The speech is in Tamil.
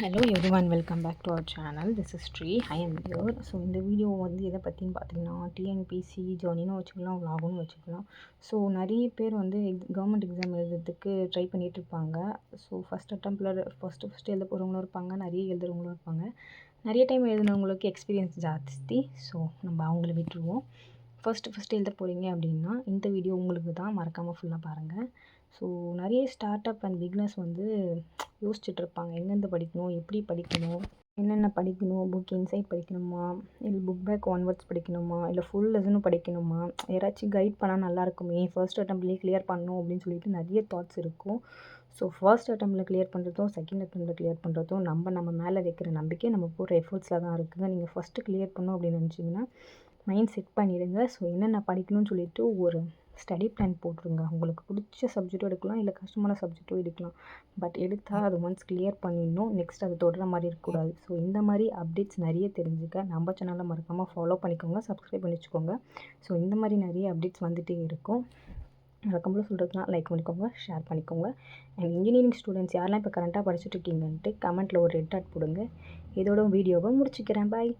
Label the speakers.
Speaker 1: Hello everyone, welcome back to our channel. This is Sri. I am here. So இந்த வீடியோ வந்து எதை பற்றின்னு பார்த்தீங்கன்னா, டிஎன்பிசி ஜர்னின்னு வச்சுக்கலாம், vlogனு வச்சுக்கலாம். ஸோ நிறைய பேர் வந்து கவர்மெண்ட் எக்ஸாம் எழுதுறதுக்கு ட்ரை பண்ணிகிட்டு இருப்பாங்க. ஸோ ஃபஸ்ட் அட்டம்ப்டில் ஃபஸ்ட்டு எழுத போகிறவங்களும் இருப்பாங்க, நிறைய எழுதுறவங்களும் இருப்பாங்க. நிறைய டைம் எழுதுனவங்களுக்கு எக்ஸ்பீரியன்ஸ் ஜாஸ்தி. ஸோ நம்ம அவங்கள விட்டுருவோம். ஃபஸ்ட்டு எழுத போகிறீங்க அப்படின்னா இந்த வீடியோ உங்களுக்கு தான், மறக்காமல் ஃபுல்லாக பாருங்கள். ஸோ நிறைய ஸ்டார்ட் அப் அண்ட் பிக்னஸ் வந்து யோசிச்சுட்ருப்பாங்க, எங்கேருந்து படிக்கணும், எப்படி படிக்கணும், என்னென்ன படிக்கணும், புக் இன்சைட் படிக்கணுமா, இல்லை புக் பேக் ஒன்வர்ட்ஸ் படிக்கணுமா, இல்லை ஃபுல் லெசனும் படிக்கணுமா, யாராச்சும் கைட் பண்ணால் நல்லாயிருக்குமே, ஃபர்ஸ்ட் அட்டம்ப்ட்லேயே கிளியர் பண்ணணும் அப்படின்னு சொல்லிட்டு நிறைய தாட்ஸ் இருக்கும். ஸோ ஃபர்ஸ்ட் அட்டம்ப்டில் கிளியர் பண்ணுறதும் செகண்ட் அட்டம்ப்டில் கிளியர் பண்ணுறதும் நம்ம மேலே வைக்கிற நம்பிக்கை, நம்ம போகிற எஃபர்ட்ஸில் தான் இருக்குதுங்க. நீங்கள் ஃபஸ்ட்டு கிளியர் பண்ணணும் அப்படின்னு நினச்சிங்கன்னா மைண்ட் செட் பண்ணிடுங்க. ஸோ என்னென்ன படிக்கணும்னு சொல்லிட்டு ஒரு ஸ்டடி பிளான் போட்டுருங்க. உங்களுக்கு பிடிச்ச சப்ஜெக்ட்டும் எடுக்கலாம், இல்லை கஷ்டமான சப்ஜெக்ட்டும் எடுக்கலாம். பட் எடுத்தால் அது ஒன்ஸ் கிளியர் பண்ணிடணும். நெக்ஸ்ட் அது தொடர மாதிரி இருக்கக்கூடாது. ஸோ இந்த மாதிரி அப்டேட்ஸ் நிறைய தெரிஞ்சுக்க நம்ம சேனலை மறக்காமல் ஃபாலோ பண்ணிக்கோங்க, சப்ஸ்கிரைப் பண்ணி வச்சுக்கோங்க. ஸோ இந்த மாதிரி நிறைய அப்டேட்ஸ் வந்துகிட்டே இருக்கும். வழக்கம்போல் சொல்கிறதுனா லைக் பண்ணிக்கோங்க, ஷேர் பண்ணிக்கோங்க. அண்ட் இன்ஜினியரிங் ஸ்டூடெண்ட்ஸ் யாரெல்லாம் இப்போ கரண்ட்டாக படிச்சுட்டு இருக்கீங்கன்ட்டு கமெண்ட்டில் ஒரு ரெட் டாட் போடுங்க. இதோட வீடியோவை முடிச்சுக்கிறேன். பாய்.